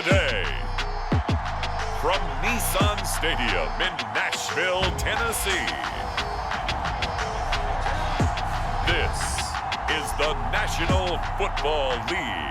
today. From Nissan Stadium in Nashville, Tennessee. This is the National Football League.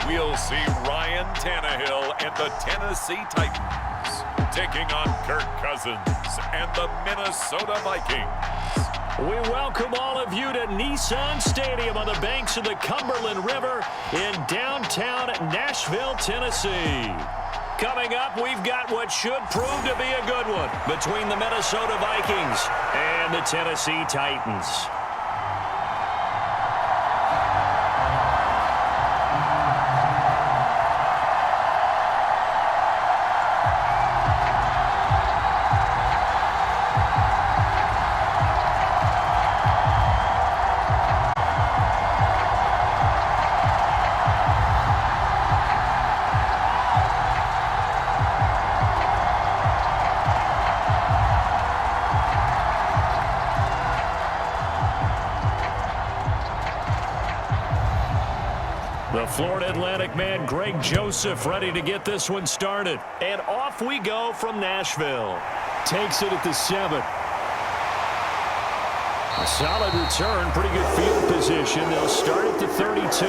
We'll see Ryan Tannehill and the Tennessee Titans taking on Kirk Cousins and the Minnesota Vikings. We welcome all of you to Nissan Stadium on the banks of the Cumberland River in downtown Nashville, Tennessee. Coming up, we've got what should prove to be a good one between the Minnesota Vikings and the Tennessee Titans. The Florida Atlantic man, Greg Joseph, ready to get this one started. And off we go from Nashville. Takes it at the 7. A solid return, pretty good field position. They'll start at the 32.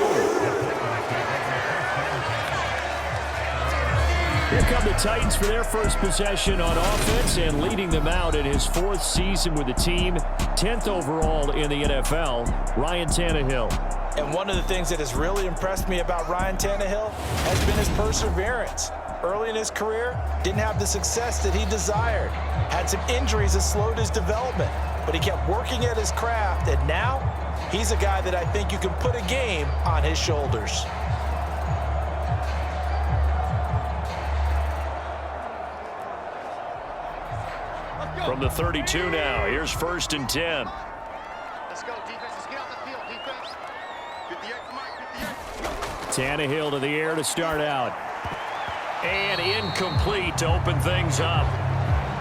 Here come the Titans for their first possession on offense, and leading them out in his 4th season with the team, 10th overall in the NFL, Ryan Tannehill. And one of the things that has really impressed me about Ryan Tannehill has been his perseverance. Early in his career, didn't have the success that he desired. Had some injuries that slowed his development, but he kept working at his craft, and now he's a guy that I think you can put a game on his shoulders. From the 32 now, here's 1st and 10. Let's go, defense. Let's get out the field, defense. 58 to Mike, 58. Tannehill to the air to start out. And incomplete to open things up.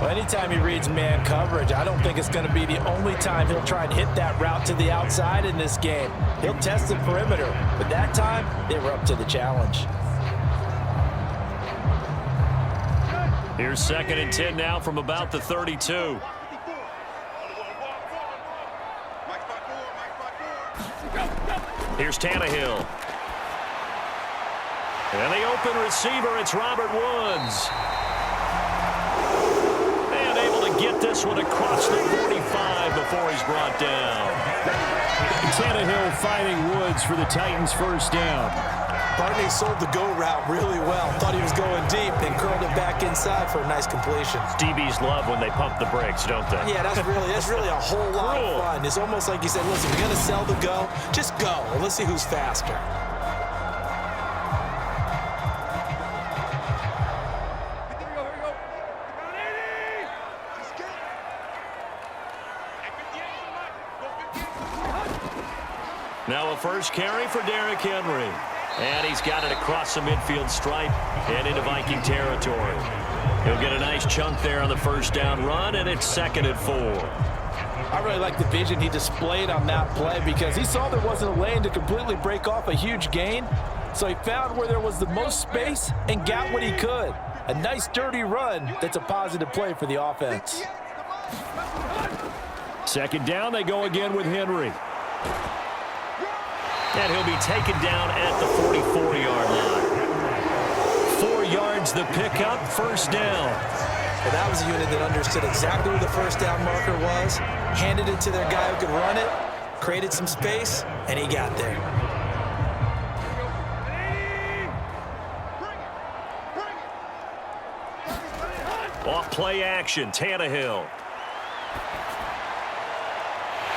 Well, anytime he reads man coverage, I don't think it's going to be the only time he'll try and hit that route to the outside in this game. He'll test the perimeter, but that time, they were up to the challenge. Here's 2nd and 10 now from about the 32. Here's Tannehill. And the open receiver, it's Robert Woods. And able to get this one across the 45 before he's brought down. Tannehill fighting Woods for the Titans' first down. Barney sold the go route really well. Thought he was going deep, then curled it back inside for a nice completion. DBs love when they pump the brakes, don't they? Yeah, that's really a whole lot of fun. It's almost like you said, listen, we're going to sell the go. Just go, and let's see who's faster. Now a first carry for Derrick Henry. And he's got it across the midfield stripe and into Viking territory. He'll get a nice chunk there on the first down run, and it's 2nd and 4. I really like the vision he displayed on that play because he saw there wasn't a lane to completely break off a huge gain. So he found where there was the most space and got what he could. A nice dirty run that's a positive play for the offense. 2nd down, they go again with Henry. And he'll be taken down at the 44-yard line. 4 yards the pickup, 1st down. Well, that was a unit that understood exactly where the first down marker was, handed it to their guy who could run it, created some space, and he got there. Off play action, Tannehill.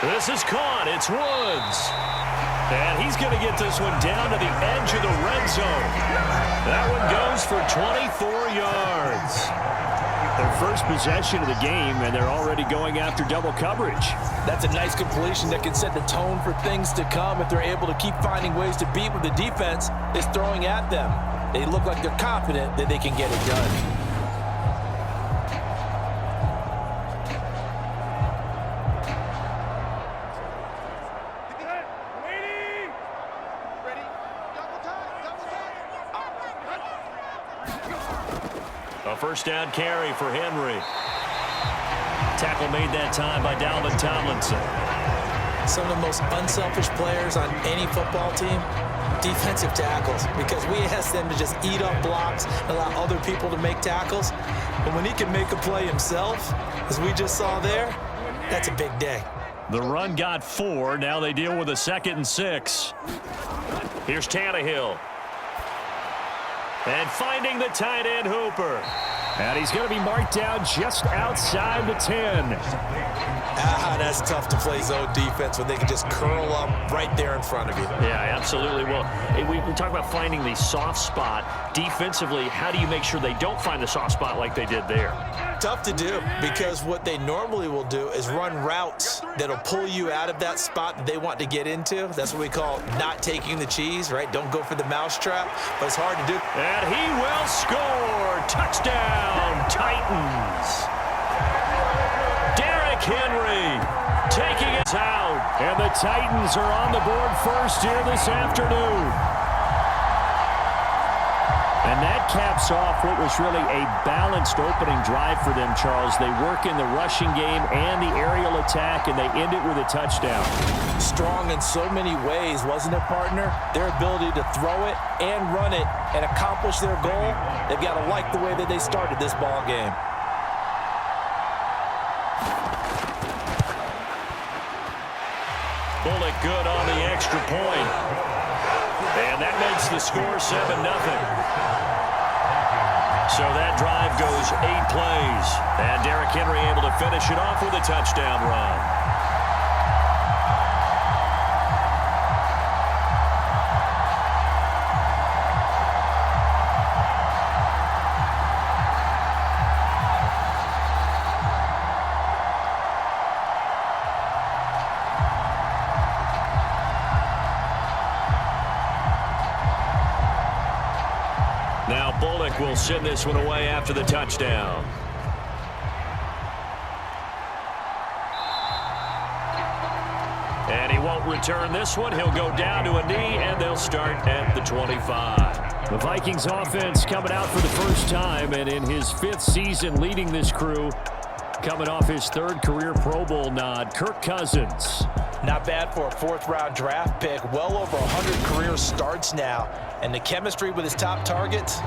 This is caught, it's Woods. And he's going to get this one down to the edge of the red zone. That one goes for 24 yards. Their first possession of the game, and they're already going after double coverage. That's a nice completion that can set the tone for things to come if they're able to keep finding ways to beat what the defense is throwing at them. They look like they're confident that they can get it done. A first down carry for Henry. Tackle made that time by Dalvin Tomlinson. Some of the most unselfish players on any football team, defensive tackles, because we ask them to just eat up blocks and allow other people to make tackles. But when he can make a play himself, as we just saw there, that's a big day. The run got 4. Now they deal with a 2nd and 6. Here's Tannehill. And finding the tight end Hooper. And he's going to be marked down just outside the 10. That's tough to play zone defense when they can just curl up right there in front of you. Yeah, absolutely. Well, we talk about finding the soft spot. Defensively, how do you make sure they don't find the soft spot like they did there? Tough to do, because what they normally will do is run routes that'll pull you out of that spot that they want to get into. That's what we call not taking the cheese, right? Don't go for the mousetrap, but it's hard to do. And he will score. Touchdown, Titans. Derrick Henry taking it out. And the Titans are on the board first here this afternoon. And that caps off what was really a balanced opening drive for them, Charles. They work in the rushing game and the aerial attack, and they end it with a touchdown. Strong in so many ways, wasn't it, partner? Their ability to throw it and run it and accomplish their goal, they've got to like the way that they started this ball game. Bullock good on the extra point. And that makes the score 7-0. So that drive goes 8 plays. And Derrick Henry able to finish it off with a touchdown run. Now Bullock will send this one away after the touchdown. And he won't return this one. He'll go down to a knee, and they'll start at the 25. The Vikings offense coming out for the first time, and in his 5th season leading this crew, coming off his 3rd career Pro Bowl nod, Kirk Cousins. Not bad for a 4th-round draft pick. Well over 100 career starts now. And the chemistry with his top targets,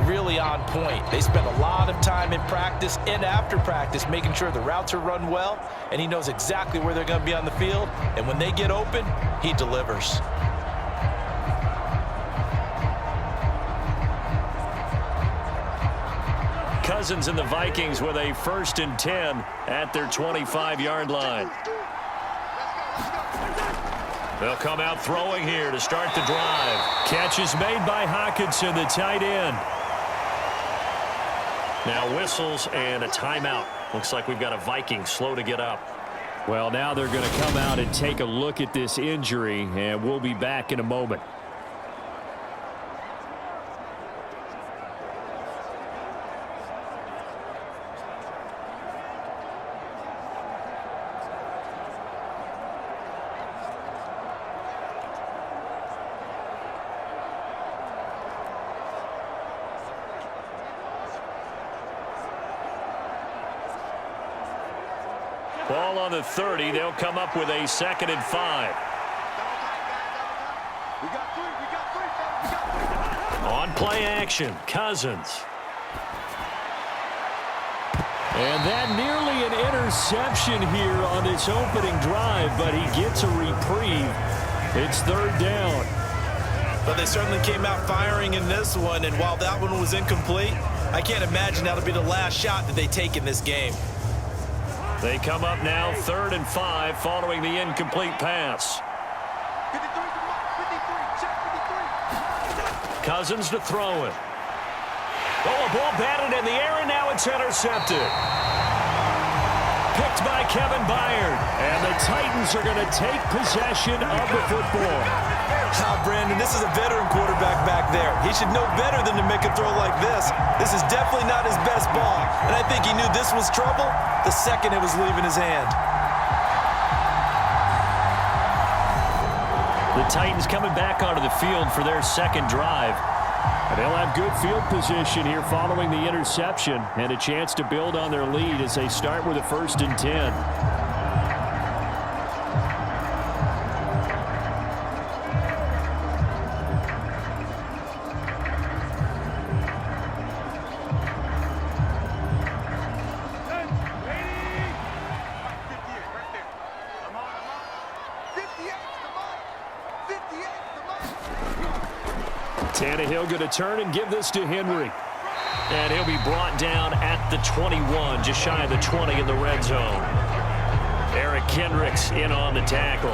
really on point. They spend a lot of time in practice and after practice making sure the routes are run well, and he knows exactly where they're going to be on the field. And when they get open, he delivers. Cousins and the Vikings with a 1st and 10 at their 25-yard line. They'll come out throwing here to start the drive. Catch is made by Hockenson, the tight end. Now whistles and a timeout. Looks like we've got a Viking slow to get up. Well, now they're going to come out and take a look at this injury, and we'll be back in a moment. Ball on the 30. They'll come up with a 2nd and 5. On play action, Cousins. And that nearly an interception here on this opening drive, but he gets a reprieve. It's 3rd down. But they certainly came out firing in this one, and while that one was incomplete, I can't imagine that'll be the last shot that they take in this game. They come up now 3rd and 5 following the incomplete pass. Cousins to throw it. Oh, a ball batted in the air, and now it's intercepted. Picked by Kevin Byard. And the Titans are going to take possession of the football. Brandon, this is a veteran quarterback back there. He should know better than to make a throw like this. This is definitely not his best ball. And I think he knew this was trouble the second it was leaving his hand. The Titans coming back onto the field for their second drive. And they'll have good field position here following the interception and a chance to build on their lead as they start with a 1st and 10. Tannehill going to turn and give this to Henry. And he'll be brought down at the 21, just shy of the 20 in the red zone. Eric Kendricks in on the tackle.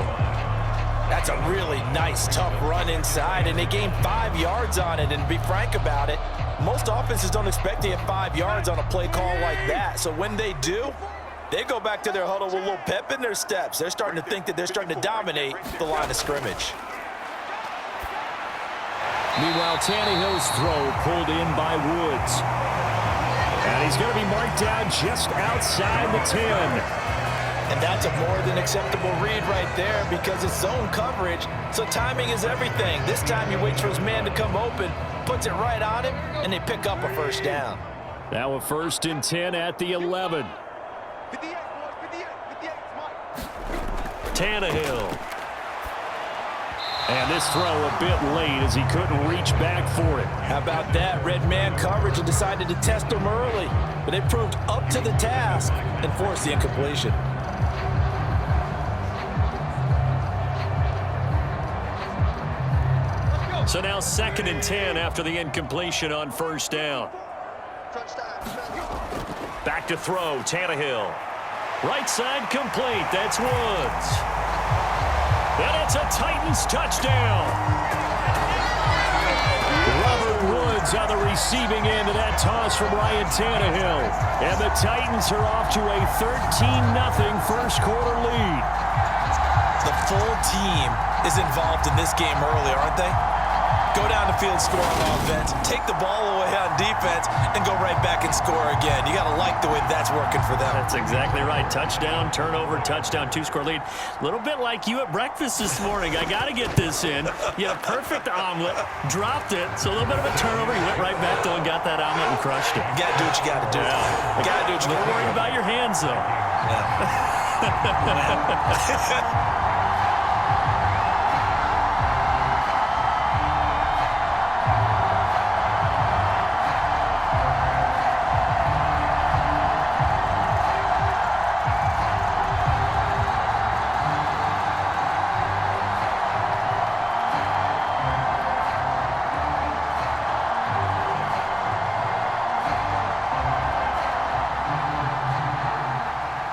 That's a really nice, tough run inside, and they gained 5 yards on it. And to be frank about it, most offenses don't expect to get 5 yards on a play call like that. So when they do, they go back to their huddle with a little pep in their steps. They're starting to think that they're starting to dominate the line of scrimmage. Meanwhile, Tannehill's throw pulled in by Woods. And he's going to be marked down just outside the 10. And that's a more than acceptable read right there because it's zone coverage, so timing is everything. This time he waits for his man to come open, puts it right on him, and they pick up a 1st down. Now a 1st and 10 at the 11. 58, boys, 58, Mike. Tannehill. And this throw a bit late as he couldn't reach back for it. How about that? Red man coverage and decided to test him early. But they proved up to the task and forced the incompletion. So now 2nd and 10 after the incompletion on 1st down. Back to throw, Tannehill. Right side complete, that's Woods. And it's a Titans touchdown. Robert Woods on the receiving end of that toss from Ryan Tannehill. And the Titans are off to a 13-0 first quarter lead. The full team is involved in this game early, aren't they? Go down the field, score on offense, take the ball away on defense, and go right back and score again. You got to like the way that's working for them. That's exactly right. Touchdown, turnover, touchdown, 2-score lead. A little bit like you at breakfast this morning. I got to get this in. You had a perfect omelet, dropped it, so a little bit of a turnover. You went right back, though, and got that omelet and crushed it. You got to do what you got to do. Yeah. You got to do what you got to do. Don't worry about your hands, though. Yeah.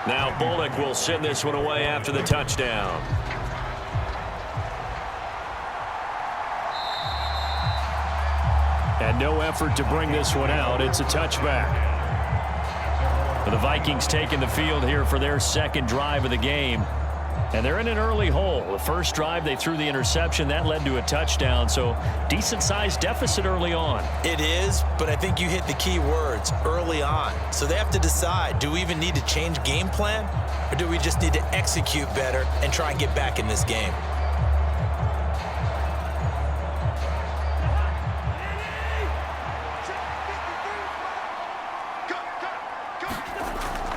Now Bullock will send this one away after the touchdown. And no effort to bring this one out. It's a touchback. The Vikings taking the field here for their 2nd drive of the game. And they're in an early hole. The first drive, they threw the interception. That led to a touchdown. So decent-sized deficit early on. It is, but I think you hit the key words, early on. So they have to decide, do we even need to change game plan? Or do we just need to execute better and try and get back in this game?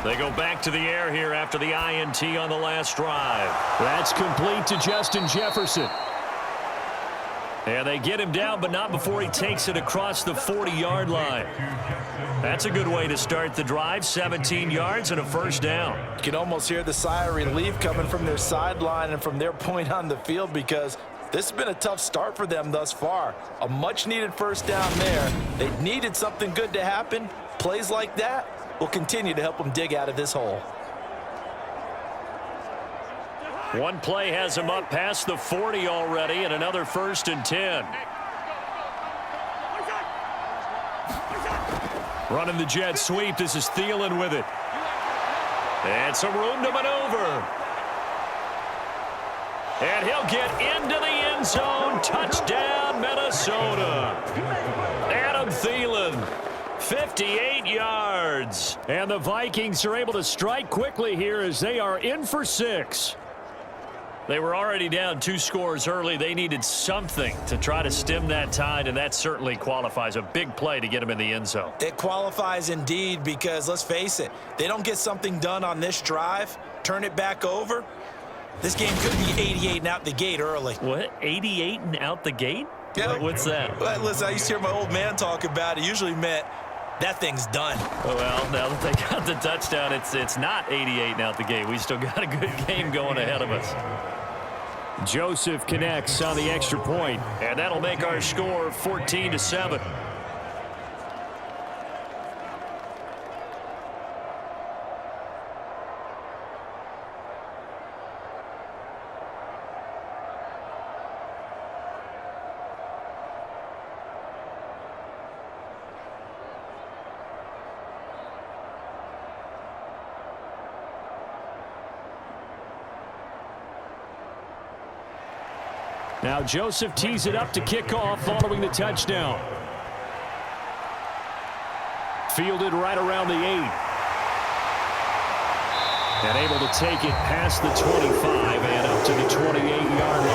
They go back to the air here after the INT on the last drive. That's complete to Justin Jefferson. And they get him down, but not before he takes it across the 40-yard line. That's a good way to start the drive. 17 yards and a 1st down. You can almost hear the sigh of relief coming from their sideline and from their point on the field because this has been a tough start for them thus far. A much-needed 1st down there. They needed something good to happen. Plays like that will continue to help them dig out of this hole. One play has him up past the 40 already, and another 1st and 10. Running the jet sweep. This is Thielen with it. And some room to maneuver. And he'll get into the end zone. Touchdown, Minnesota. Adam Thielen, 58 yards. And the Vikings are able to strike quickly here as they are in for 6. They were already down 2 scores early. They needed something to try to stem that tide, and that certainly qualifies. A big play to get them in the end zone. It qualifies indeed because, let's face it, they don't get something done on this drive, turn it back over, this game could be 88 and out the gate early. What? 88 and out the gate? Yeah. What's that? Well, listen, I used to hear my old man talk about it. Usually meant that thing's done. Oh, well, now that they got the touchdown, it's not 88 and out the gate. We still got a good game going ahead of us. Joseph connects on the extra point, and that'll make our score 14-7. Now Joseph tees it up to kick off following the touchdown. Fielded right around the 8. And able to take it past the 25 and up to the 28-yard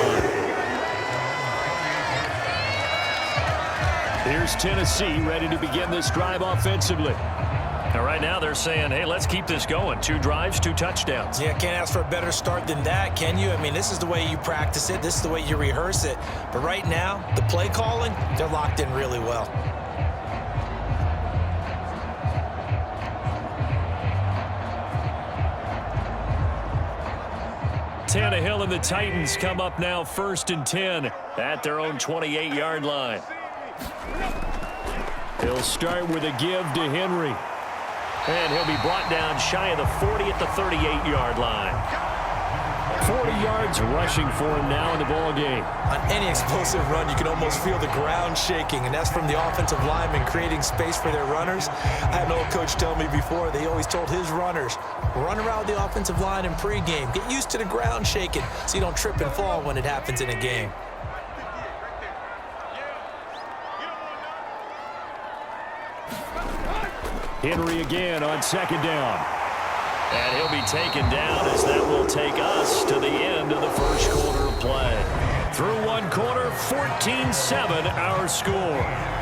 line. Here's Tennessee ready to begin this drive offensively. Now, right now they're saying, hey, let's keep this going. 2 drives, 2 touchdowns. Yeah, can't ask for a better start than that, can you? I mean, this is the way you practice it. This is the way you rehearse it. But right now, the play calling, they're locked in really well. Tannehill and the Titans come up now 1st and 10 at their own 28-yard line. He'll start with a give to Henry. And he'll be brought down shy of the 40 at the 38-yard line. 40 yards rushing for him now in the ball game. On any explosive run, you can almost feel the ground shaking, and that's from the offensive linemen creating space for their runners. I had an old coach tell me before, they always told his runners, run around the offensive line in pregame. Get used to the ground shaking so you don't trip and fall when it happens in a game. Henry again on 2nd down. And he'll be taken down as that will take us to the end of the first quarter of play. Through 1 quarter, 14-7 our score.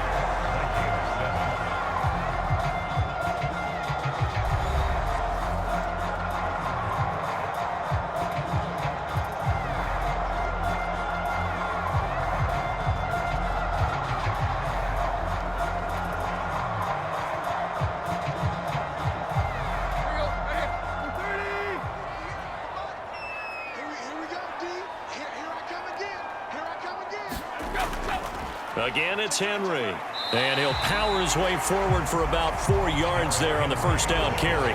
Again, it's Henry. And he'll power his way forward for about 4 yards there on the first down carry.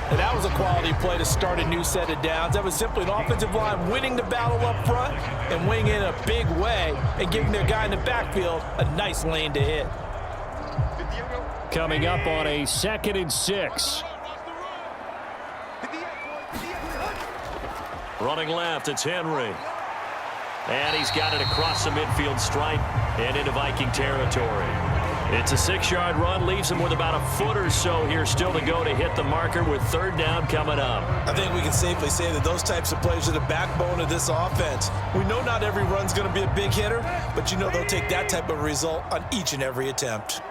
And that was a quality play to start a new set of downs. That was simply an offensive line winning the battle up front and winning in a big way and giving their guy in the backfield a nice lane to hit. Coming up on a 2nd and 6. Running left, it's Henry. And he's got it across the midfield stripe and into Viking territory. It's a 6-yard run, leaves him with about a foot or so here still to go to hit the marker with 3rd down coming up. I think we can safely say that those types of plays are the backbone of this offense. We know not every run's going to be a big hitter, but you know they'll take that type of result on each and every attempt.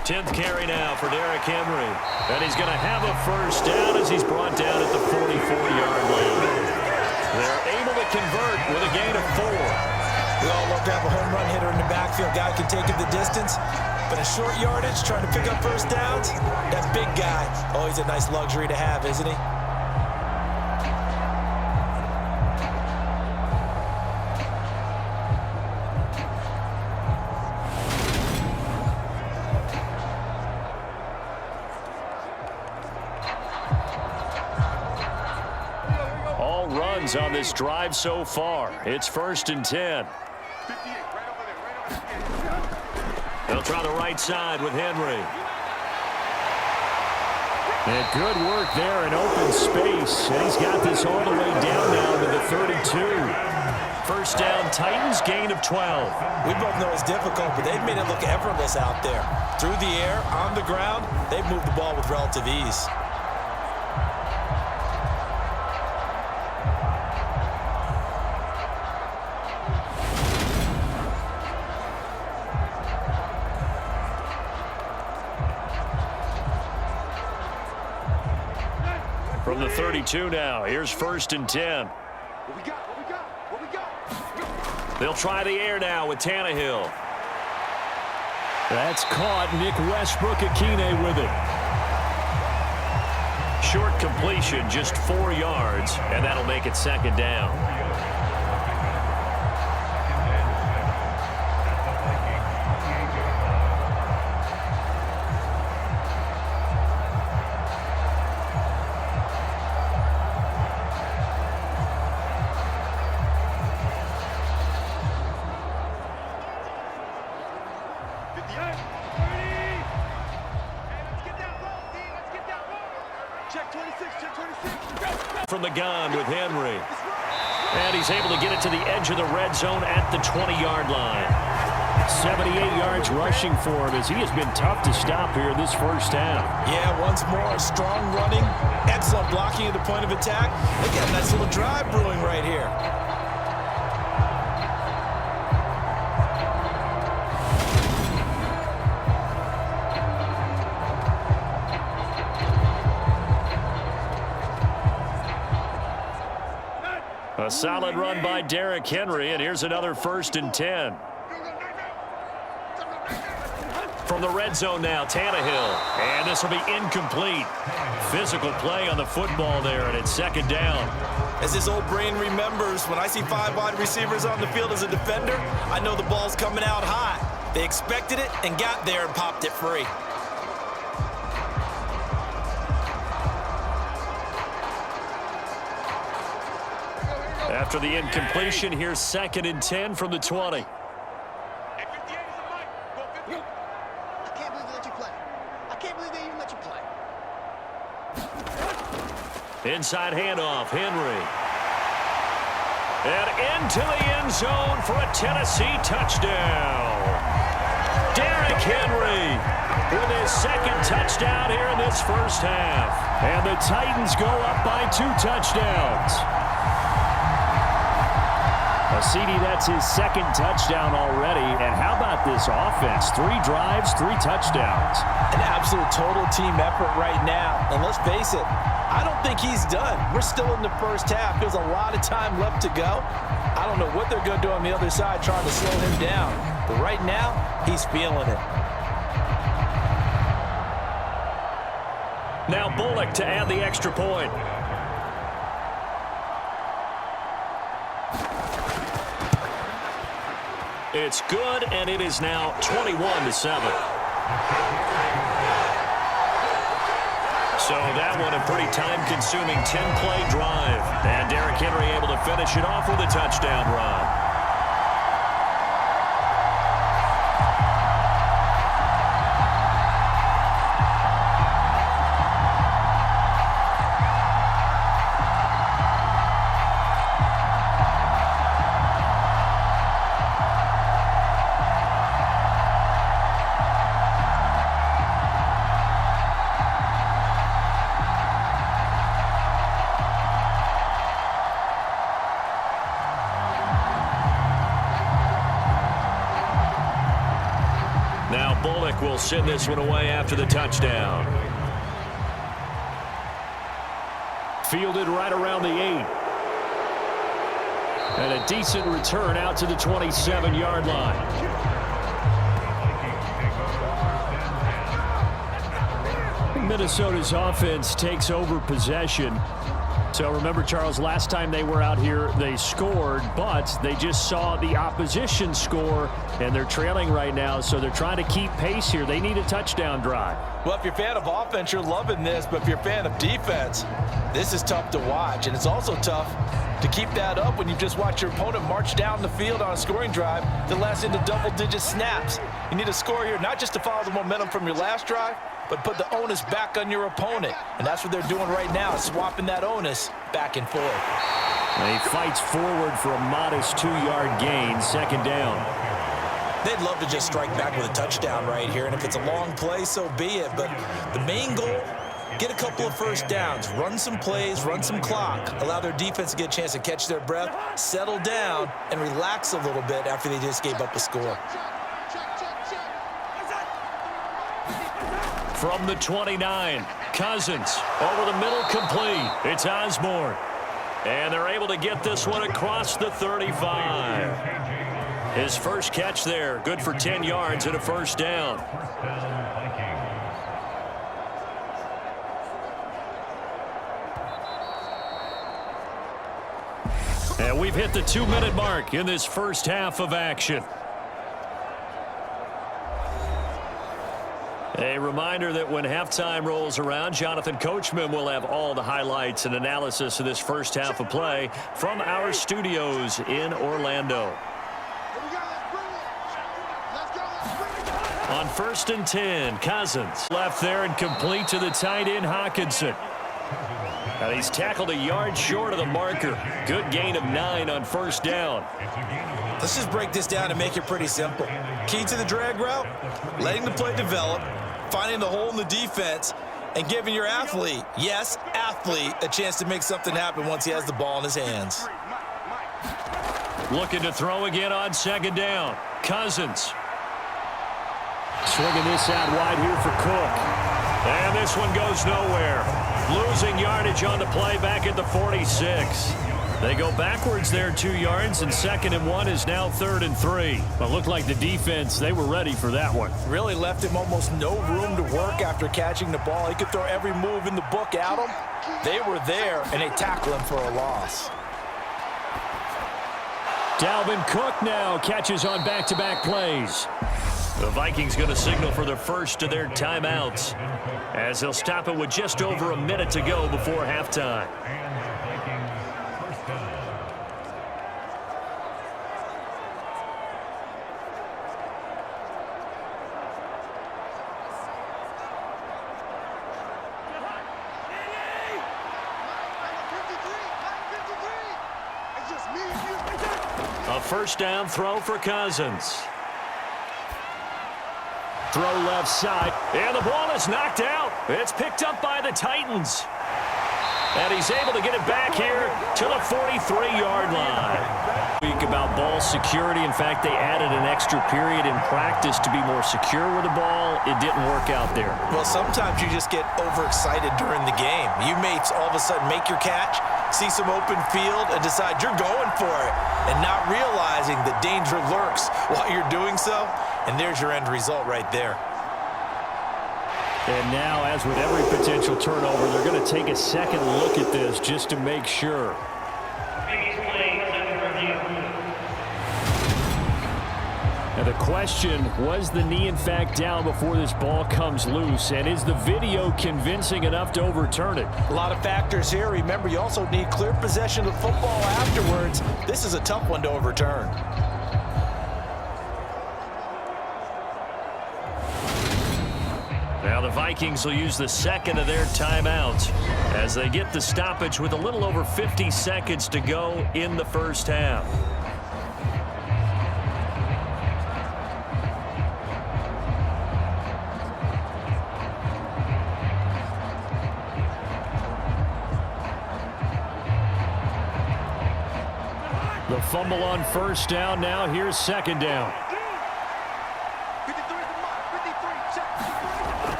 10th carry now for Derrick Henry. And he's going to have a first down as he's brought down at the 44-yard line. They're able to convert with a gain of 4. We all love to have a home run hitter in the backfield. Guy can take it the distance. But in short yardage, trying to pick up first downs, that big guy, always a nice luxury to have, isn't he? On this drive so far. It's 1st and 10. They'll try the right side with Henry. And good work there in open space. And he's got this all the way down now to the 32. First down, Titans, gain of 12. We both know it's difficult, but they've made it look effortless out there. Through the air, on the ground, they've moved the ball with relative ease. From the 32 now, here's 1st and 10. What we got? What we got? What we got? They'll try the air now with Tannehill. That's caught. Nick Westbrook-Akine with it. Short completion, just 4 yards, and that'll make it 2nd down. From the gun with Henry. And he's able to get it to the edge of the red zone at the 20-yard line. 78 yards rushing for him as he has been tough to stop here this first half. Yeah, once more, strong running, excellent blocking at the point of attack. They got a nice little drive brewing right here. A solid run by Derrick Henry, and here's another 1st and 10. From the red zone now, Tannehill. And this will be incomplete. Physical play on the football there, and it's 2nd down. As his old brain remembers, when I see 5 wide receivers on the field as a defender, I know the ball's coming out high. They expected it and got there and popped it free. After the incompletion, here's 2nd and 10 from the 20. I can't believe they let you play. I can't believe they even let you play. Inside handoff, Henry. And into the end zone for a Tennessee touchdown. Derrick Henry with his 2nd touchdown here in this first half. And the Titans go up by 2 touchdowns. CD, that's his 2nd touchdown already. And how about this offense? 3 drives, 3 touchdowns. An absolute total team effort right now. And let's face it, I don't think he's done. We're still in the first half. There's a lot of time left to go. I don't know what they're going to do on the other side trying to slow him down. But right now, he's feeling it. Now Bullock to add the extra point. It's good, and it is now 21-7. So that one a pretty time-consuming 10-play drive. And Derrick Henry able to finish it off with a touchdown run. Bullock will send this one away after the touchdown. Fielded right around the 8. And a decent return out to the 27-yard line. Minnesota's offense takes over possession. So remember, Charles, last time they were out here, they scored, but they just saw the opposition score, and they're trailing right now, so they're trying to keep pace here. They need a touchdown drive. Well, if you're a fan of offense, you're loving this, but if you're a fan of defense, this is tough to watch, and it's also tough To keep that up when you just watch your opponent march down the field on a scoring drive that lasts into double-digit snaps. You need a score here, not just to follow the momentum from your last drive, but put the onus back on your opponent. And that's what they're doing right now, swapping that onus back and forth. And he fights forward for a modest 2-yard gain, second down. They'd love to just strike back with a touchdown right here, and if it's a long play, so be it. But the main goal, get a couple of first downs, run some plays, run some clock, allow their defense to get a chance to catch their breath, settle down, and relax a little bit after they just gave up a score. From the 29, Cousins over the middle, complete. It's Osborne. And they're able to get this one across the 35. His first catch there, good for 10 yards and a first down. And we've hit the 2-minute mark in this first half of action. A reminder that when halftime rolls around, Jonathan Coachman will have all the highlights and analysis of this first half of play from our studios in Orlando. On 1st and 10, Cousins left there and complete to the tight end, Hawkinson. And he's tackled a yard short of the marker. Good gain of 9 on first down. Let's just break this down and make it pretty simple. Key to the drag route, letting the play develop, finding the hole in the defense, and giving your athlete, yes, athlete, a chance to make something happen once he has the ball in his hands. Looking to throw again on second down. Cousins. Swinging this out wide here for Cook. And this one goes nowhere. Losing yardage on the play back at the 46. They go backwards there 2 yards, and 2nd and 1 is now 3rd and 3. But looked like the defense, they were ready for that one. Really left him almost no room to work after catching the ball. He could throw every move in the book at him. They were there, and they tackled him for a loss. Dalvin Cook now catches on back-to-back plays. The Vikings going to signal for the first of their timeouts as they'll stop it with just over a minute to go before halftime. A first down throw for Cousins. Throw left side, and the ball is knocked out. It's picked up by the Titans. And he's able to get it back here to the 43-yard line. Speak about ball security. In fact, they added an extra period in practice to be more secure with the ball. It didn't work out there. Well, sometimes you just get overexcited during the game. You may all of a sudden make your catch, see some open field, and decide you're going for it, and not realizing the danger lurks while you're doing so. And there's your end result right there. And now, as with every potential turnover, they're going to take a second look at this just to make sure. Now the question, was the knee in fact down before this ball comes loose? And is the video convincing enough to overturn it? A lot of factors here. Remember, you also need clear possession of the football afterwards. This is a tough one to overturn. Now the Vikings will use the second of their timeouts as they get the stoppage with a little over 50 seconds to go in the first half. The fumble on first down. Now here's second down.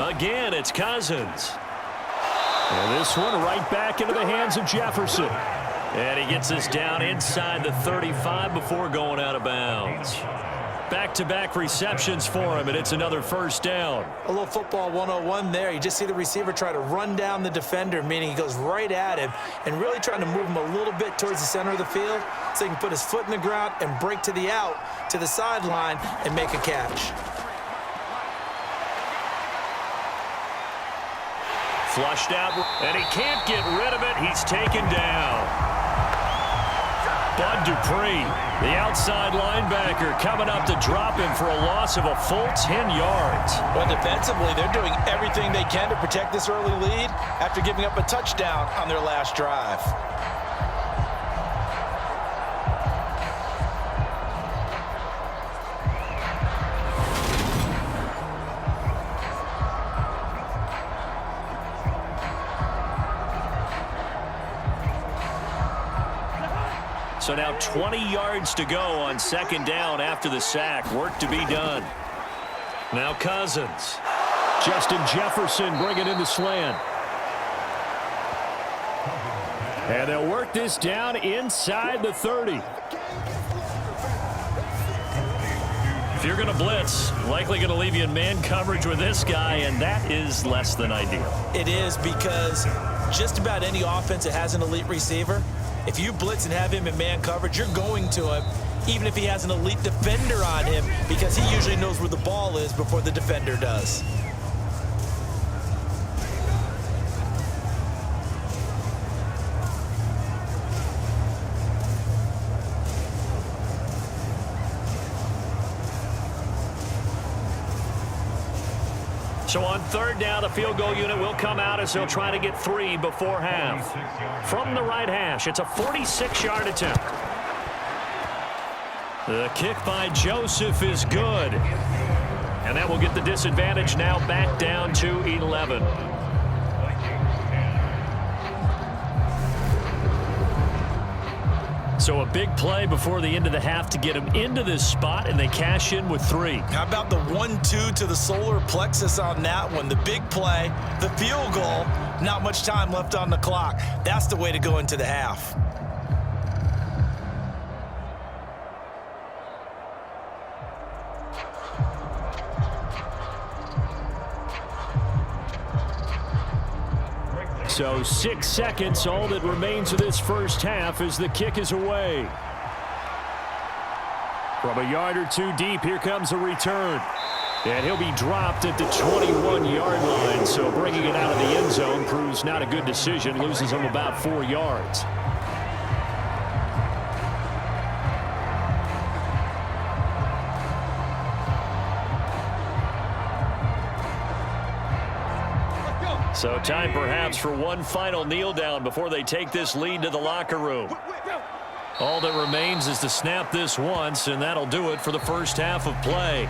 Again, it's Cousins. And this one right back into the hands of Jefferson. And he gets us down inside the 35 before going out of bounds. Back-to-back receptions for him, and it's another first down. A little football 101 there. You just see the receiver try to run down the defender, meaning he goes right at him, and really trying to move him a little bit towards the center of the field so he can put his foot in the ground and break to the out, to the sideline, and make a catch. Flushed out, and he can't get rid of it. He's taken down. Bud Dupree, the outside linebacker, coming up to drop him for a loss of a full 10 yards. Well, defensively, they're doing everything they can to protect this early lead after giving up a touchdown on their last drive. So now 20 yards to go on second down after the sack. Work to be done. Now Cousins. Justin Jefferson bringing in the slant. And they'll work this down inside the 30. If you're going to blitz, likely going to leave you in man coverage with this guy, and that is less than ideal. It is, because just about any offense that has an elite receiver, if you blitz and have him in man coverage, you're going to him, even if he has an elite defender on him, because he usually knows where the ball is before the defender does. So on third down, the field goal unit will come out as they'll try to get 3 before half. From the right hash, it's a 46-yard attempt. The kick by Joseph is good. And that will get the disadvantage now back down to 11. So a big play before the end of the half to get them into this spot, and they cash in with 3. How about the 1-2 to the solar plexus on that one? The big play, the field goal, not much time left on the clock. That's the way to go into the half. So 6 seconds, all that remains of this first half as the kick is away. From a yard or two deep, here comes a return. And he'll be dropped at the 21-yard line, so bringing it out of the end zone proves not a good decision, loses him about 4 yards. So time perhaps for one final kneel down before they take this lead to the locker room. All that remains is to snap this once, and that'll do it for the first half of play.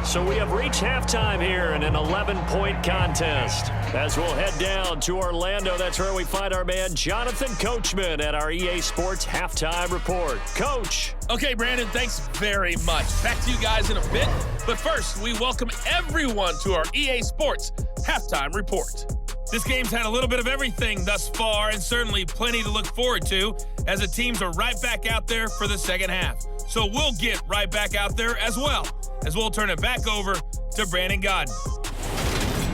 So we have reached halftime here in an 11-point contest. As we'll head down to Orlando, that's where we find our man Jonathan Coachman at our EA Sports Halftime Report. Coach. Okay, Brandon, thanks very much. Back to you guys in a bit. But first, we welcome everyone to our EA Sports Halftime Report. This game's had a little bit of everything thus far, and certainly plenty to look forward to, as the teams are right back out there for the second half. So we'll get right back out there as well, as we'll turn it back over to Brandon Godden.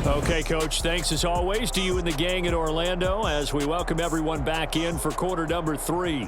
Okay, Coach, thanks as always to you and the gang in Orlando as we welcome everyone back in for quarter number 3.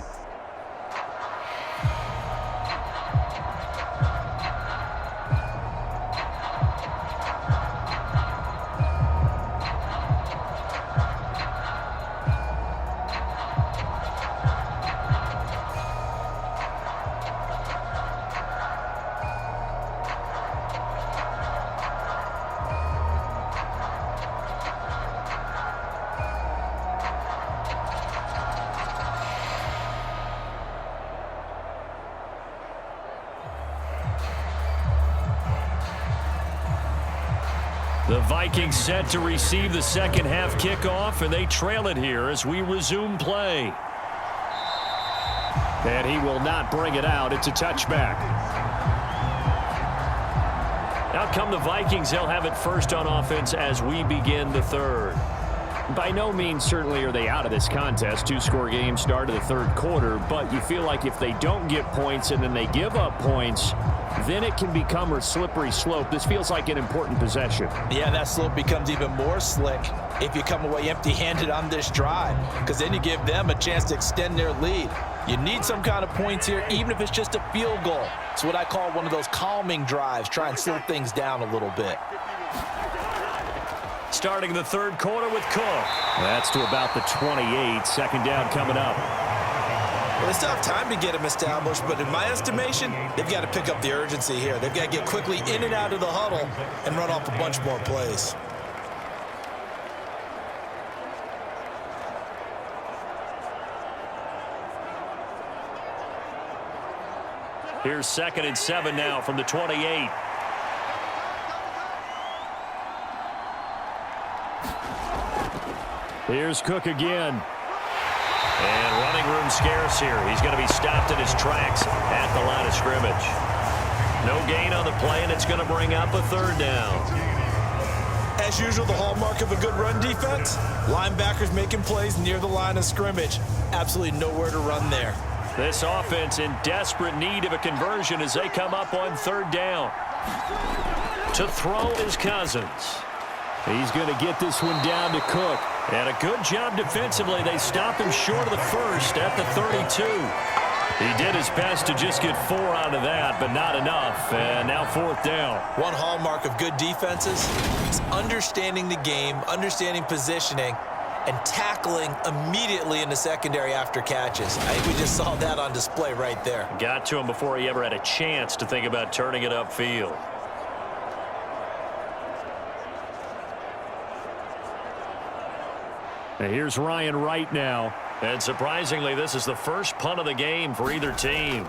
The Vikings set to receive the second half kickoff, and they trail it here as we resume play. And he will not bring it out. It's a touchback. Out come the Vikings. They'll have it first on offense as we begin the third. By no means certainly are they out of this contest. 2-score game start of the third quarter, but you feel like if they don't get points and then they give up points, then it can become a slippery slope. This feels like an important possession. Yeah, that slope becomes even more slick if you come away empty-handed on this drive, because then you give them a chance to extend their lead. You need some kind of points here, even if it's just a field goal. It's what I call one of those calming drives, try and slow things down a little bit. starting the third quarter with Cook. That's to about the 28. Second down coming up. Well, they still have time to get him established, but in my estimation, they've got to pick up the urgency here. They've got to get quickly in and out of the huddle and run off a bunch more plays. Here's 2nd and 7 now from the 28. Here's Cook again. And running room scarce here. He's going to be stopped in his tracks at the line of scrimmage. No gain on the play, and it's going to bring up a third down. As usual, the hallmark of a good run defense, linebackers making plays near the line of scrimmage. Absolutely nowhere to run there. This offense in desperate need of a conversion as they come up on third down. To throw is Cousins. He's going to get this one down to Cook. And a good job defensively. They stop him short of the first at the 32. He did his best to just get 4 out of that, but not enough. And now 4th down. One hallmark of good defenses is understanding the game, understanding positioning, and tackling immediately in the secondary after catches. I think we just saw that on display right there. Got to him before he ever had a chance to think about turning it upfield. And here's Ryan Wright now. And surprisingly, this is the first punt of the game for either team.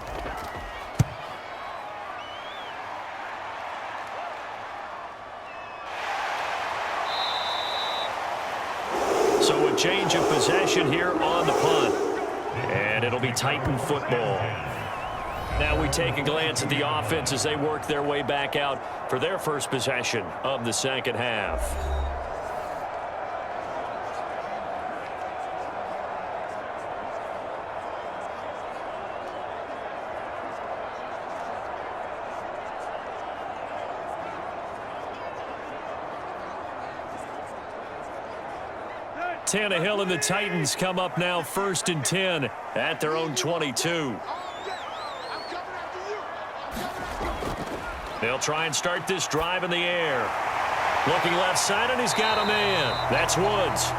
So a change of possession here on the punt. And it'll be Titan football. Now we take a glance at the offense as they work their way back out for their first possession of the second half. Tannehill and the Titans come up now 1st and 10 at their own 22. They'll try and start this drive in the air. Looking left side, and he's got a man. That's Woods.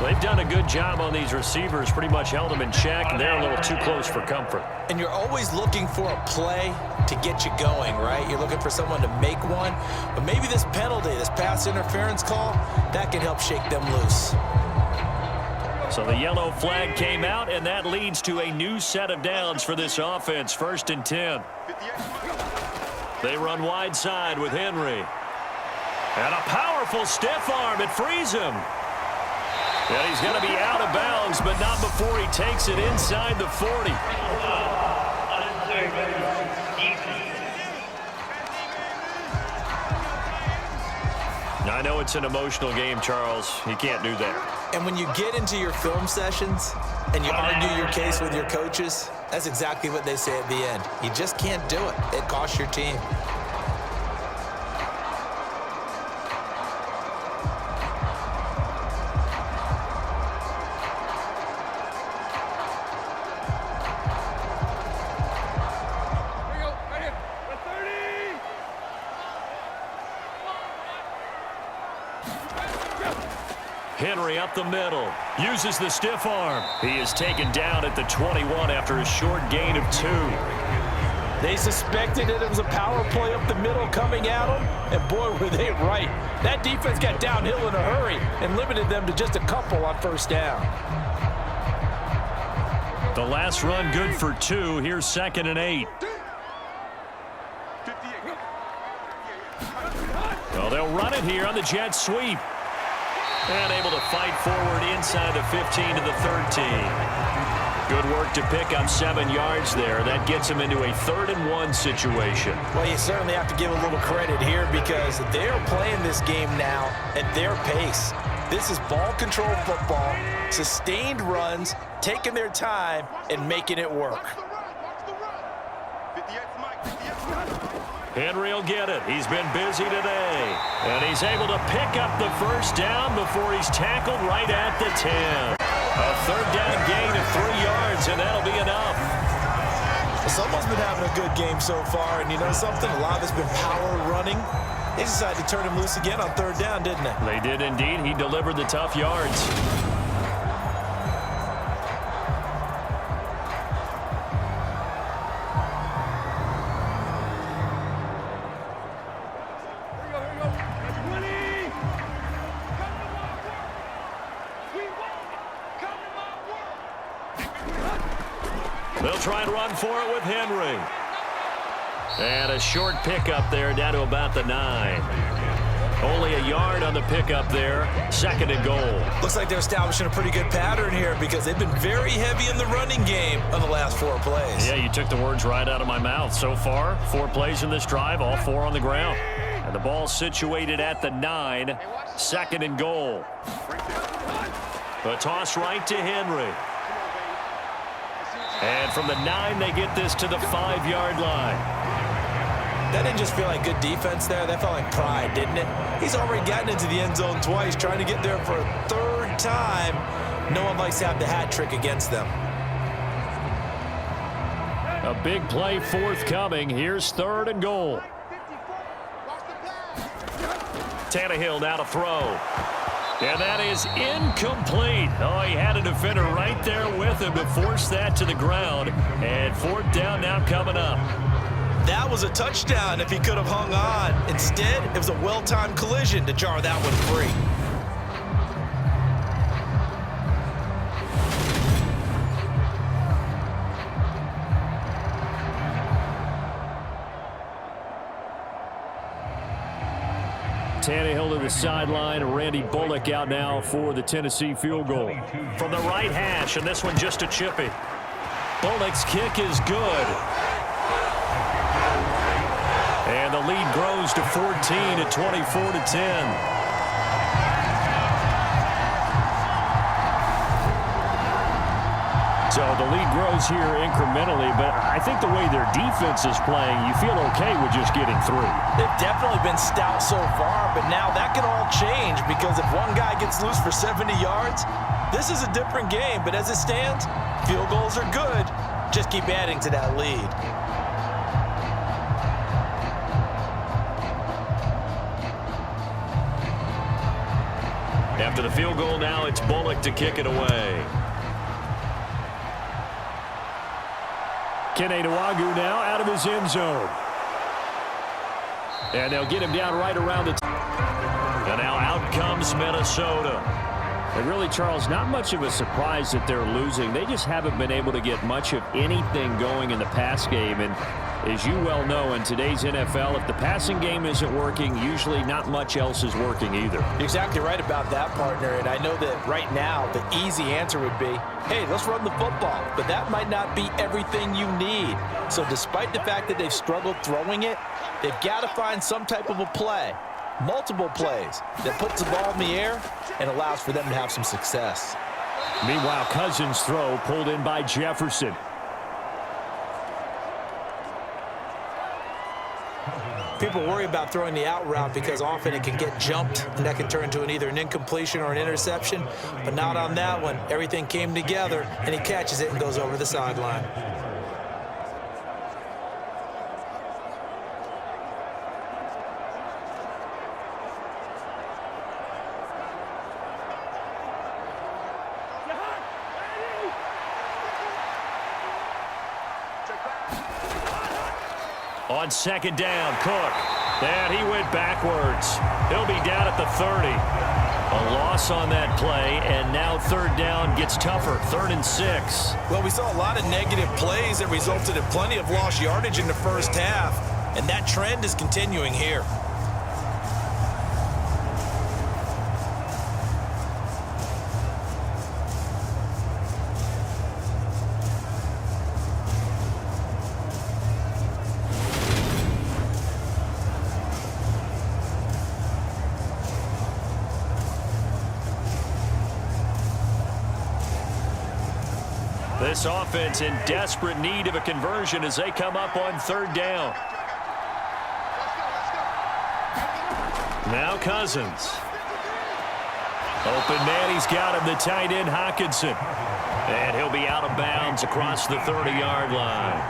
They've done a good job on these receivers, pretty much held them in check, and they're a little too close for comfort. And you're always looking for a play to get you going, right? You're looking for someone to make one. But maybe this penalty, this pass interference call, that can help shake them loose. So the yellow flag came out, and that leads to a new set of downs for this offense, 1st and 10. They run wide side with Henry. And a powerful stiff arm. It frees him. And he's going to be out of bounds, but not before he takes it inside the 40. I know it's an emotional game, Charles. You can't do that. And when you get into your film sessions and you argue your case with your coaches, that's exactly what they say at the end. You just can't do it. It costs your team. Henry up the middle, uses the stiff arm. He is taken down at the 21 after a short gain of 2. They suspected it was a power play up the middle coming at them, and boy, were they right. That defense got downhill in a hurry and limited them to just a couple on 1st down. The last run good for 2. Here's 2nd and 8. Well, they'll run it here on the jet sweep. And able to fight forward inside the 15 to the 13. Good work to pick up 7 yards there. That gets him into a 3rd and 1 situation. Well, you certainly have to give a little credit here because they're playing this game now at their pace. This is ball control football, sustained runs, taking their time, and making it work. Henry will get it. He's been busy today. And he's able to pick up the 1st down before he's tackled right at the 10. A 3rd down gain of 3 yards, and that'll be enough. Someone's been having a good game so far, and you know something? A lot of it's been power running. They decided to turn him loose again on third down, didn't they? They did indeed. He delivered the tough yards. They'll try and run for it with Henry. And a short pickup there down to about the 9. Only a yard on the pickup there. 2nd and goal. Looks like they're establishing a pretty good pattern here because they've been very heavy in the running game on the last 4 plays. Yeah, you took the words right out of my mouth. So far, 4 plays in this drive, all 4 on the ground. And the ball situated at the 9. 2nd and goal. A toss right to Henry. And from the 9, they get this to the 5-yard line. That didn't just feel like good defense there. That felt like pride, didn't it? He's already gotten into the end zone twice, trying to get there for a 3rd time. No one likes to have the hat trick against them. A big play forthcoming. Here's 3rd and goal. Tannehill now to throw. And that is incomplete. Oh, he had a defender right there with him to force that to the ground. And 4th down now coming up. That was a touchdown if he could have hung on. Instead, it was a well-timed collision to jar that one free. Tannehill to the sideline. Randy Bullock out now for the Tennessee field goal. From the right hash, and this one just a chippy. Bullock's kick is good. And the lead grows to 14 at 24-10. So the lead grows here incrementally, but I think the way their defense is playing, you feel okay with just getting 3. They've definitely been stout so far, but now that can all change because if one guy gets loose for 70 yards, this is a different game. But as it stands, field goals are good. Just keep adding to that lead. After the field goal now, it's Bullock to kick it away. Kene Nwangwu now out of his end zone. And they'll get him down right around the and now out comes Minnesota. And really, Charles, not much of a surprise that they're losing. They just haven't been able to get much of anything going in the pass game. And as you well know, in today's NFL, if the passing game isn't working, usually not much else is working either. You're exactly right about that, partner. And I know that right now the easy answer would be, hey, let's run the football. But that might not be everything you need. So despite the fact that they've struggled throwing it, they've got to find some type of a play, multiple plays, that puts the ball in the air and allows for them to have some success. Meanwhile, Cousins' throw pulled in by Jefferson. People worry about throwing the out route because often it can get jumped, and that can turn into either an incompletion or an interception. But not on that one. Everything came together, and he catches it and goes over the sideline. On 2nd down, Cook. And he went backwards. He'll be down at the 30. A loss on that play, and now 3rd down gets tougher. 3rd and 6. Well, we saw a lot of negative plays that resulted in plenty of lost yardage in the first half, and that trend is continuing here. This offense in desperate need of a conversion as they come up on 3rd down. Now Cousins. Open man, he's got him, the tight end Hockenson. And he'll be out of bounds across the 30-yard line.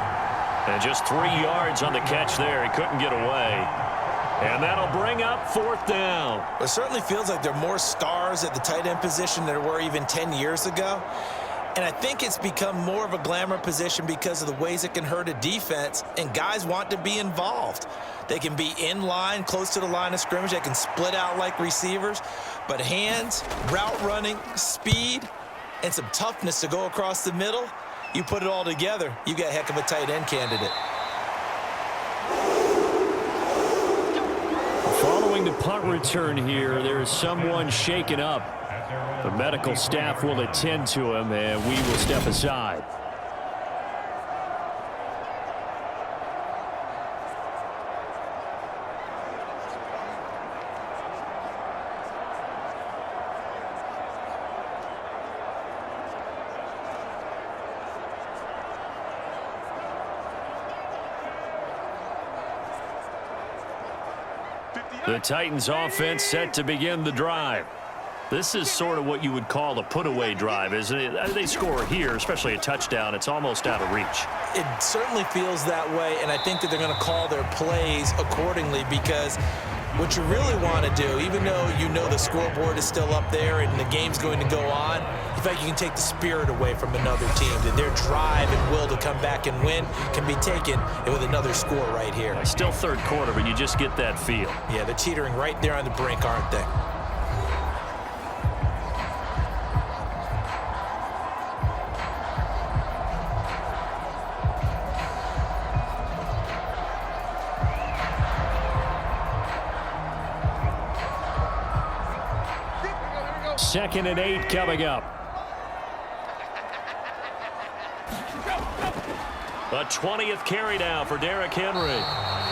And just 3 yards on the catch there. He couldn't get away. And that'll bring up 4th down. It certainly feels like there are more stars at the tight end position than there were even 10 years ago. And I think it's become more of a glamour position because of the ways it can hurt a defense, and guys want to be involved. They can be in line, close to the line of scrimmage. They can split out like receivers. But hands, route running, speed, and some toughness to go across the middle, you put it all together, you got a heck of a tight end candidate. Following the punt return here, there is someone shaken up. The medical staff will attend to him, and we will step aside. The Titans offense set to begin the drive. This is sort of what you would call a put-away drive, isn't it? They score here, especially a touchdown. It's almost out of reach. It certainly feels that way, and I think that they're going to call their plays accordingly, because what you really want to do, even though you know the scoreboard is still up there and the game's going to go on, in fact, you can take the spirit away from another team. That their drive and will to come back and win can be taken with another score right here. Still 3rd quarter, but you just get that feel. Yeah, they're teetering right there on the brink, aren't they? Second and 8 coming up. The 20th carry now for Derrick Henry.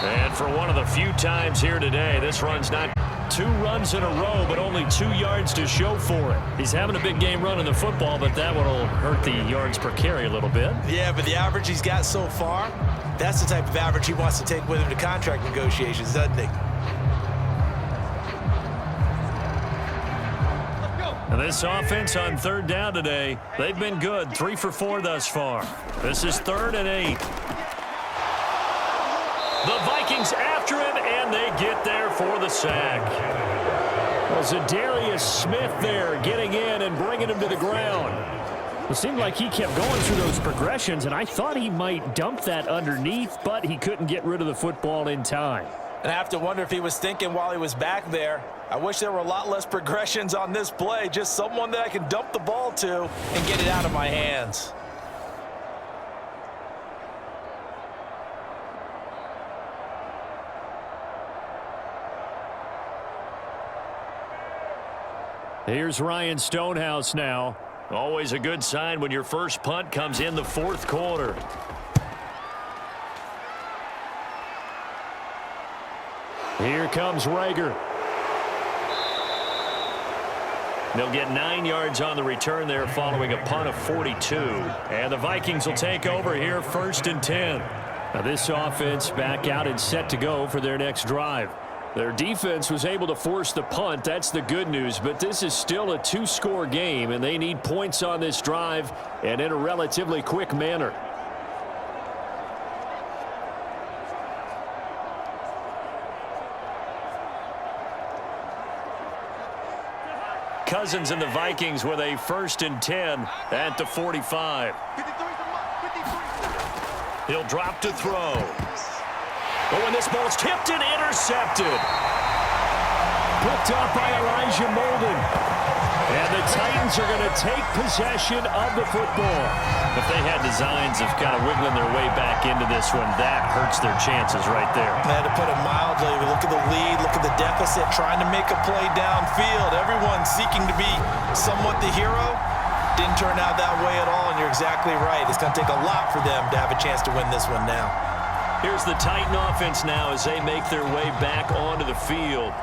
And for one of the few times here today, this run's not 2 runs in a row, but only 2 yards to show for it. He's having a big game running the football, but that one will hurt the yards per carry a little bit. Yeah, but the average he's got so far, that's the type of average he wants to take with him to contract negotiations, doesn't he? And this offense on 3rd down today, they've been good. 3 for 4 thus far. This is 3rd and 8. The Vikings after him, and they get there for the sack. Well, Zadarius Smith there getting in and bringing him to the ground. It seemed like he kept going through those progressions, and I thought he might dump that underneath, but he couldn't get rid of the football in time. And I have to wonder if he was thinking while he was back there, I wish there were a lot less progressions on this play, just someone that I can dump the ball to and get it out of my hands. Here's Ryan Stonehouse now. Always a good sign when your first punt comes in the 4th quarter. Here comes Rager. They'll get 9 yards on the return there following a punt of 42. And the Vikings will take over here 1st and 10. Now this offense back out and set to go for their next drive. Their defense was able to force the punt. That's the good news. But this is still a 2-score game, and they need points on this drive and in a relatively quick manner. Cousins and the Vikings with a 1st and 10 at the 45. He'll drop to throw. Oh, and this ball's tipped and intercepted. Picked up by Elijah Molden. And the Titans are going to take possession of the football. If they had designs of kind of wiggling their way back into this one, that hurts their chances right there. To put it mildly, look at the lead, look at the deficit, trying to make a play downfield. Everyone seeking to be somewhat the hero. Didn't turn out that way at all, and you're exactly right. It's going to take a lot for them to have a chance to win this one now. Here's the Titan offense now as they make their way back onto the field.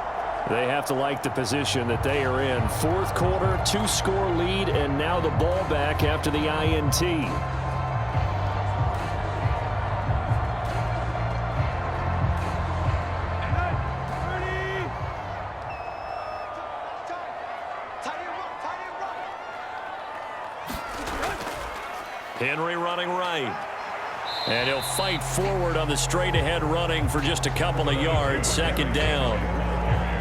They have to like the position that they are in. 4th quarter, 2-score lead, and now the ball back after the INT. Henry running right. And he'll fight forward on the straight-ahead running for just a couple of yards. Second down.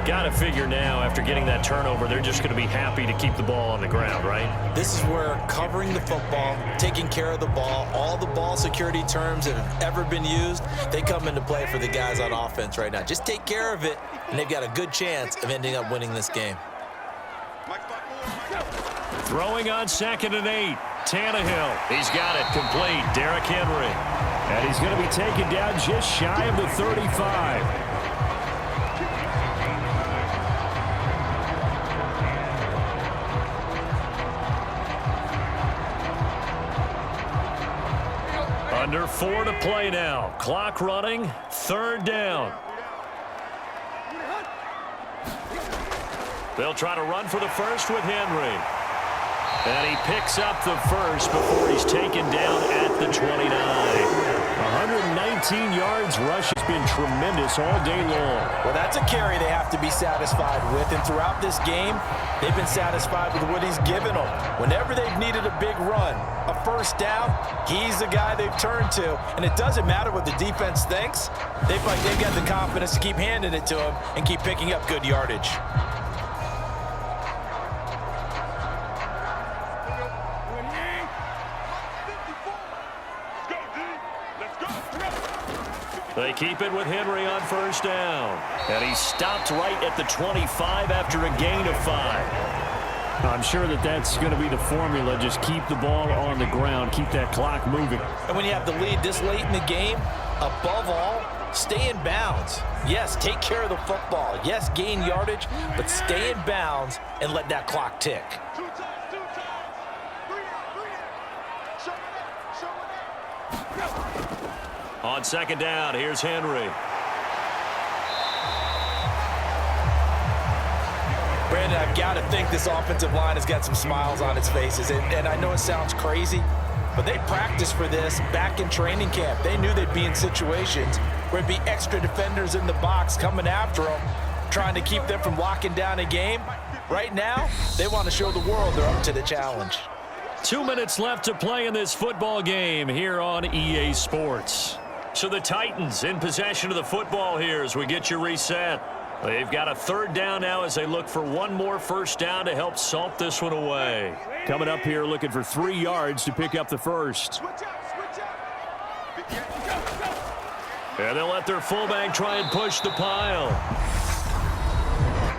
Got to figure now, after getting that turnover, they're just going to be happy to keep the ball on the ground, right? This is where covering the football, taking care of the ball, all the ball security terms that have ever been used, they come into play for the guys on offense right now. Just take care of it, and they've got a good chance of ending up winning this game. Throwing on 2nd and 8. Tannehill. He's got it complete. Derrick Henry. And he's going to be taken down just shy of the 35. Under 4 to play now. Clock running. 3rd down. They'll try to run for the first with Henry. And he picks up the first before he's taken down at the 29. 119 yards rush has been tremendous all day long. Well, that's a carry they have to be satisfied with. And throughout this game, they've been satisfied with what he's given them. Whenever they've needed a big run, a first down, he's the guy they've turned to. And it doesn't matter what the defense thinks. They've got the confidence to keep handing it to him and keep picking up good yardage. They keep it with Henry on first down. And he stopped right at the 25 after a gain of 5. I'm sure that's going to be the formula. Just keep the ball on the ground. Keep that clock moving. And when you have the lead this late in the game, above all, stay in bounds. Yes, take care of the football. Yes, gain yardage, but stay in bounds and let that clock tick. On 2nd down, here's Henry. Brandon, I've got to think this offensive line has got some smiles on its faces. And I know it sounds crazy, but they practiced for this back in training camp. They knew they'd be in situations where it'd be extra defenders in the box coming after them, trying to keep them from locking down a game. Right now, they want to show the world they're up to the challenge. 2 minutes left to play in this football game here on EA Sports. So the Titans in possession of the football here as we get you reset. They've got a 3rd down now as they look for one more first down to help salt this one away. Coming up here looking for 3 yards to pick up the first. And they'll let their fullback try and push the pile.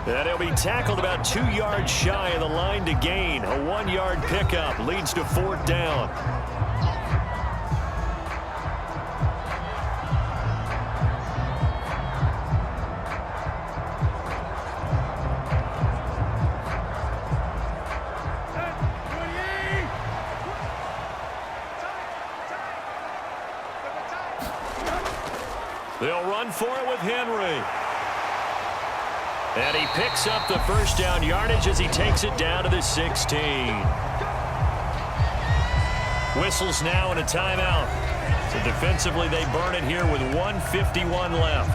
And he'll be tackled about 2 yards shy of the line to gain. A 1-yard pickup leads to 4th down. They'll run for it with Henry. And he picks up the first down yardage as he takes it down to the 16. Whistles now and a timeout. So defensively they burn it here with 1:51 left.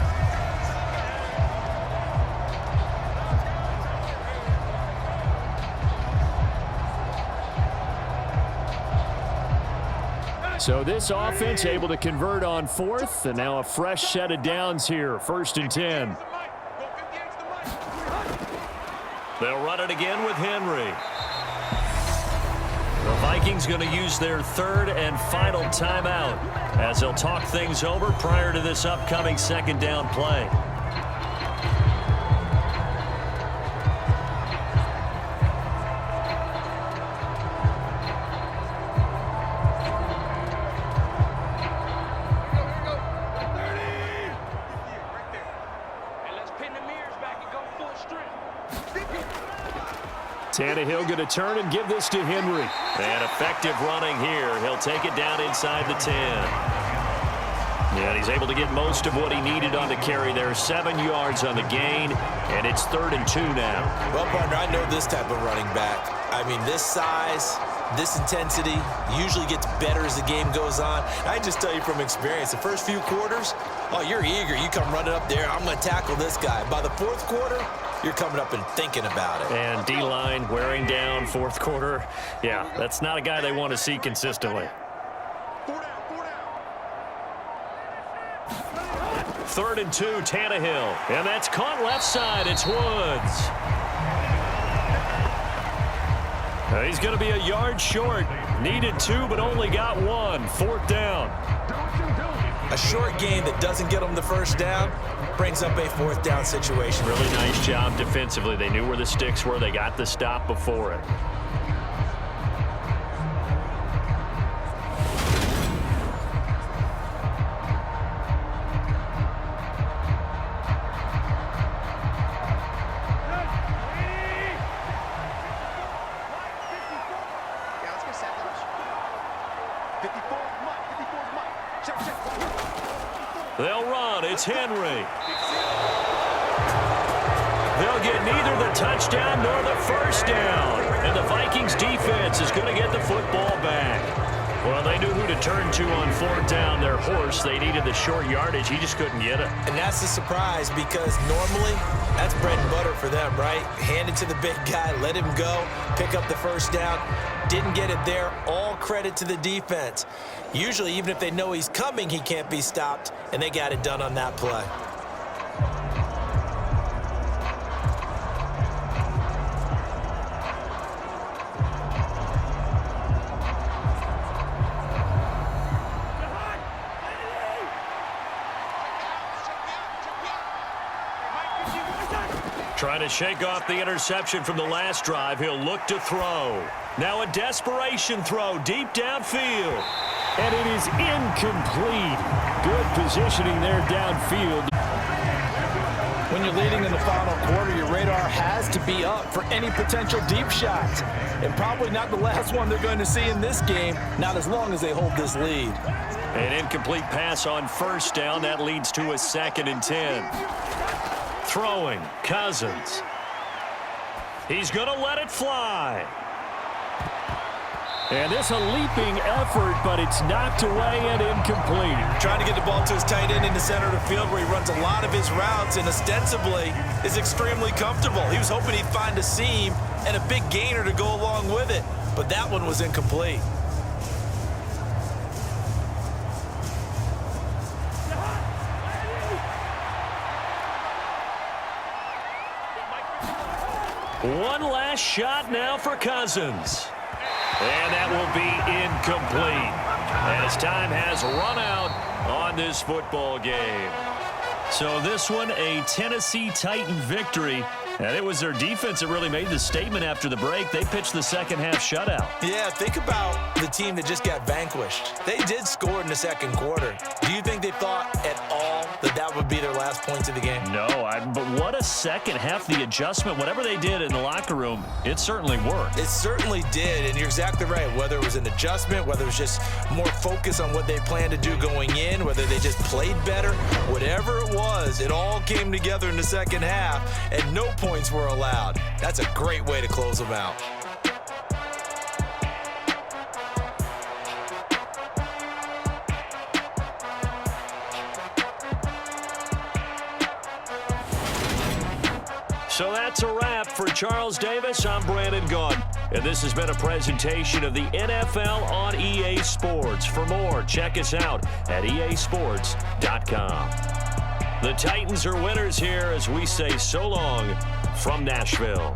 So this offense able to convert on 4th, and now a fresh set of downs here. 1st and 10. They'll run it again with Henry. The Vikings going to use their 3rd and final timeout as they'll talk things over prior to this upcoming 2nd down play. Tannehill going to turn and give this to Henry. And effective running here. He'll take it down inside the 10. And he's able to get most of what he needed on the carry there. 7 yards on the gain, and it's 3rd and 2 now. Well, partner, I know this type of running back. I mean, this size, this intensity usually gets better as the game goes on. I just tell you from experience, the first few quarters, oh, you're eager. You come running up there, I'm going to tackle this guy. By the 4th quarter, you're coming up and thinking about it. And D-line wearing down 4th quarter. Yeah, that's not a guy they want to see consistently. 3rd and 2, Tannehill. And that's caught left side. It's Woods. He's going to be a yard short. Needed 2, but only got 1. 4th down. A short game that doesn't get them the first down brings up a 4th down situation. Really nice job defensively. They knew where the sticks were. They got the stop before it. They'll run. It's Henry. They'll get neither the touchdown nor the first down. And the Vikings defense is going to get the football back. Well, they knew who to turn to on 4th down. Their horse. They needed the short yardage. He just couldn't get it. And that's a surprise because normally that's bread and butter for them, right? Hand it to the big guy, let him go, pick up the first down. Didn't get it there. All credit to the defense. Usually, even if they know he's coming, he can't be stopped, and they got it done on that play. Trying to shake off the interception from the last drive. He'll look to throw. Now a desperation throw deep downfield. And it is incomplete. Good positioning there downfield. When you're leading in the final quarter, your radar has to be up for any potential deep shots. And probably not the last one they're going to see in this game, not as long as they hold this lead. An incomplete pass on 1st down. That leads to a 2nd and 10. Throwing, Cousins. He's going to let it fly. And this a leaping effort, but it's knocked away and incomplete. Trying to get the ball to his tight end in the center of the field where he runs a lot of his routes and ostensibly is extremely comfortable. He was hoping he'd find a seam and a big gainer to go along with it, but that one was incomplete. One last shot now for Cousins. And that will be incomplete as time has run out on this football game. So this one, a Tennessee Titan victory. And it was their defense that really made the statement after the break. They pitched the second half shutout. Yeah, think about the team that just got vanquished. They did score in the second quarter. Do you think they thought at all that that would be their last points of the game? No, but what a second half. The adjustment, whatever they did in the locker room, it certainly worked. It certainly did, and you're exactly right. Whether it was an adjustment, whether it was just more focus on what they planned to do going in, whether they just played better, whatever it was, it all came together in the second half, and no points were allowed. That's a great way to close them out. So that's a wrap for Charles Davis. I'm Brandon Gaudin, and this has been a presentation of the NFL on EA Sports. For more, check us out at easports.com. The Titans are winners here as we say so long from Nashville.